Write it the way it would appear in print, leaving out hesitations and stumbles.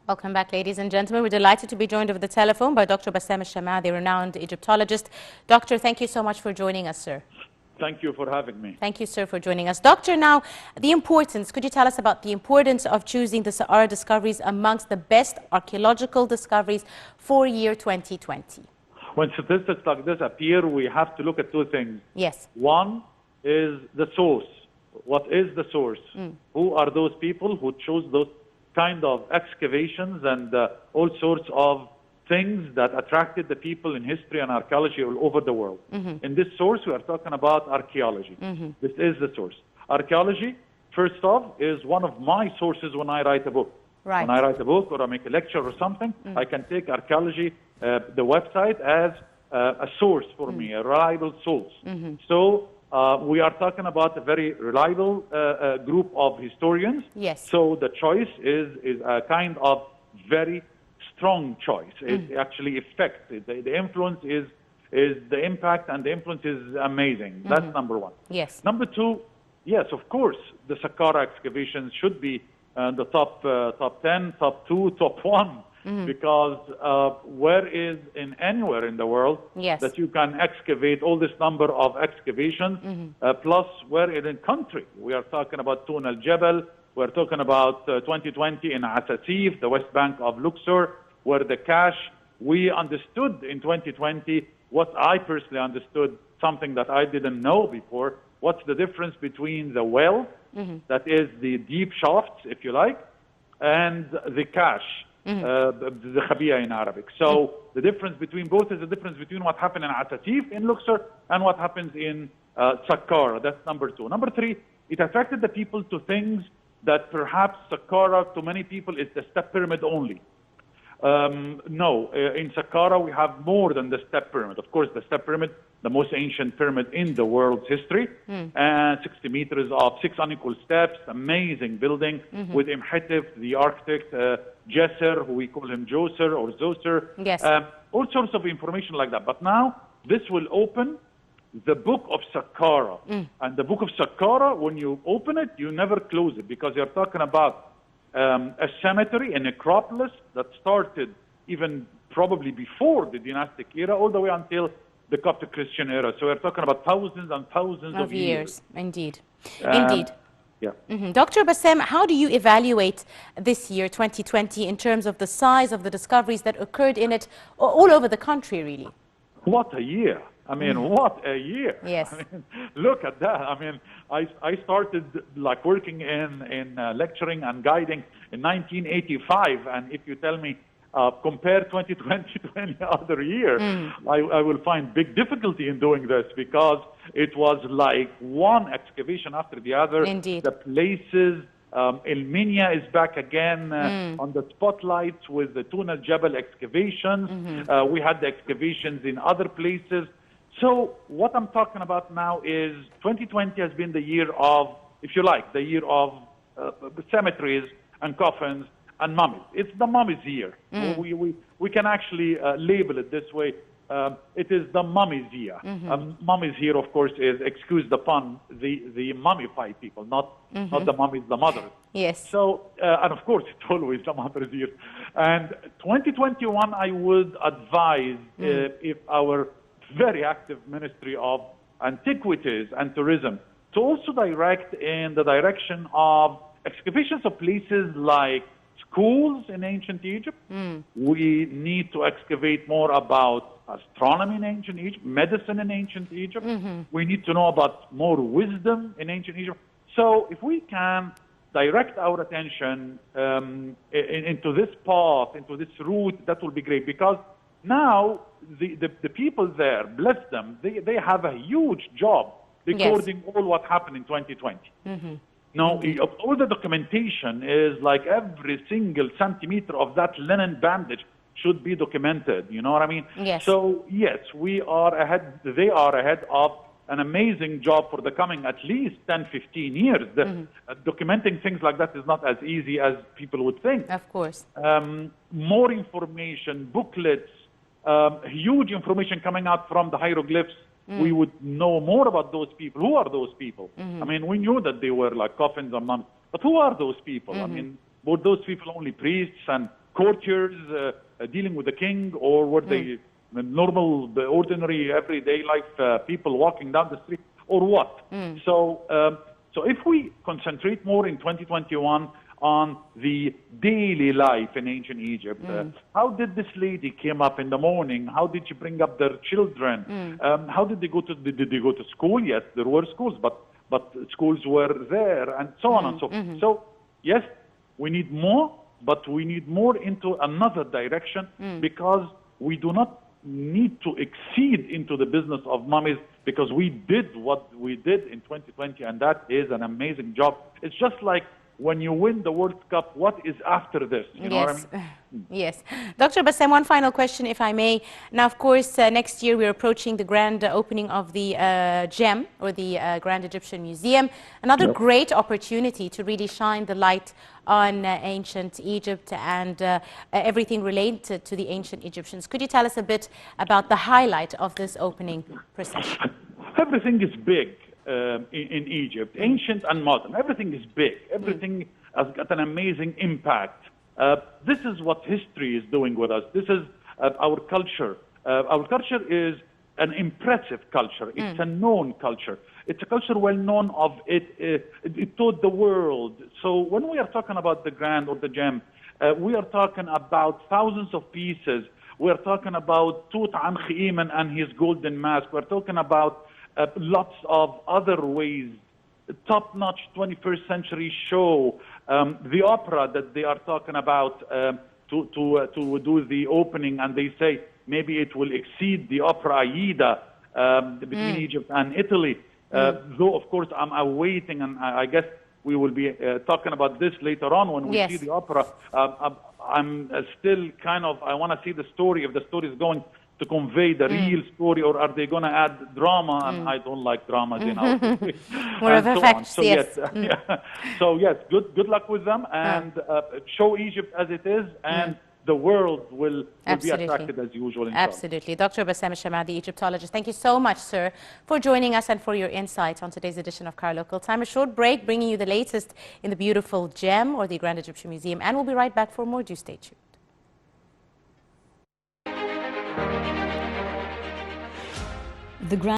Welcome back, ladies and gentlemen. We're delighted to be joined over the telephone by Dr. Bassam al-Shamaa, the renowned Egyptologist. Doctor, thank you so much for joining us, sir. Thank you for having me. Thank you, sir, for joining us. Doctor, now, the importance, could you tell us about the importance of choosing the Saqqara discoveries amongst the best archaeological discoveries for year 2020? When statistics like this appear, we have to look at two things. Yes. One is the source. What is the source? Who are those people who chose those kind of excavations and all sorts of things that attracted the people in history and archaeology all over the world? In this source, we are talking about archaeology. This is the source. Archaeology, first off, is one of my sources when I write a book. Right. When I write a book or I make a lecture or something, I can take archaeology, the website, as a source for me, a reliable source. So we are talking about a very reliable group of historians. Yes. So the choice is a kind of very strong choice. It actually affects it. The influence is the impact, and the influence is amazing. That's number one. Yes. Number two, yes, of course, the Saqqara excavations should be the top 10, top 2, top 1. Because where is anywhere in the world that you can excavate all this number of excavations, plus where in a country? We are talking about Tun al-Jabal, we're talking about 2020 in Asasif, the west bank of Luxor, where the cache, we understood in 2020, what I personally understood, something that I didn't know before, what's the difference between the well, that is the deep shafts, if you like, and the cache. The khabia in Arabic. So the difference between both is the difference between what happened in Asasif in Luxor and what happens in Saqqara. That's number two. Number three, it attracted the people to things that perhaps Saqqara to many people is the step pyramid only. No, in Saqqara we have more than the step pyramid. Of course, the step pyramid, the most ancient pyramid in the world's history, and 60 meters of 6 unequal steps, amazing building with Imhotep, the architect, Djeser, who we call him Djoser or Zoser, yes. All sorts of information like that. But now this will open the book of Saqqara. And the book of Saqqara, when you open it, you never close it, because you're talking about a cemetery, a necropolis that started even probably before the dynastic era, all the way until the Coptic Christian era. So we're talking about thousands and thousands of years. Indeed. Indeed. Yeah. Dr. Bassam, how do you evaluate this year, 2020, in terms of the size of the discoveries that occurred in it all over the country, really? What a year. I mean, what a year. Yes. I mean, look at that. I mean, I started like working in lecturing and guiding in 1985. And if you tell me, compare 2020 to any other year, I will find big difficulty in doing this, because it was like one excavation after the other. Indeed. The places, El Minya is back again on the spotlights with the Tun al-Jabal excavations. We had the excavations in other places. So what I'm talking about now is 2020 has been the year of, if you like, the year of cemeteries and coffins and mummies. It's the mummies year. We can actually label it this way. It is the mummies year. Mummies here, of course, is, excuse the pun, the mummified people, not the mummies, the mothers. Yes. So, and of course, it's always the mothers year. And 2021, I would advise if our very active Ministry of Antiquities and Tourism to also direct in the direction of excavations of places like schools in ancient Egypt. We need to excavate more about astronomy in ancient Egypt, medicine in ancient Egypt. We need to know about more wisdom in ancient Egypt. So if we can direct our attention into this path, into this route, that will be great, because now the people there, bless them, they have a huge job recording all what happened in 2020. Now, all the documentation is like every single centimeter of that linen bandage should be documented. You know what I mean? Yes. So, yes, we are ahead, they are ahead of an amazing job for the coming at least 10, 15 years. Documenting things like that is not as easy as people would think. Of course. More information, booklets, huge information coming out from the hieroglyphs. We would know more about those people. Who are those people? I mean, we knew that they were like coffins and mummies, but who are those people? I mean, were those people only priests and courtiers dealing with the king, or were they normal, the ordinary, everyday life people walking down the street, or what? So if we concentrate more in 2021 on the daily life in ancient Egypt, how did this lady came up in the morning? How did she bring up their children? How did they go to? Did they go to school? Yes, there were schools, but schools were there, and so on and so forth. So yes, we need more, but we need more into another direction, because we do not need to exceed into the business of mummies, because we did what we did in 2020, and that is an amazing job. It's just like when you win the World Cup, what is after this? You know what I mean? Yes. Dr. Bassem, one final question, if I may. Now, of course, next year we're approaching the grand opening of the GEM, or the Grand Egyptian Museum. Another great opportunity to really shine the light on ancient Egypt and everything related to the ancient Egyptians. Could you tell us a bit about the highlight of this opening procession? Everything is big. In Egypt, ancient and modern, everything is big. Everything has got an amazing impact. This is what history is doing with us. This is our culture. Our culture is an impressive culture. It's a known culture. It's a culture well known of it. It taught the world. So when we are talking about the Grand or the Gem, we are talking about thousands of pieces. We're talking about Tutankhamun and his golden mask. We're talking about lots of other ways, top-notch 21st century show, the opera that they are talking about to do the opening, and they say maybe it will exceed the opera Aida between Egypt and Italy. Though, of course, I'm awaiting, and I guess we will be talking about this later on when we see the opera. I'm still kind of, I want to see the story, if the story is going to convey the real story, or are they going to add drama? And I don't like dramas in our country. More of effects, so yes. So yes, good luck with them, and show Egypt as it is, and the world will be attracted as usual. Absolutely. Dr. Bassem Al-Shamadi, Egyptologist, thank you so much, sir, for joining us and for your insight on today's edition of Cairo Local Time. A short break, bringing you the latest in the beautiful GEM, or the Grand Egyptian Museum, and we'll be right back for more. Do stay tuned. The Grand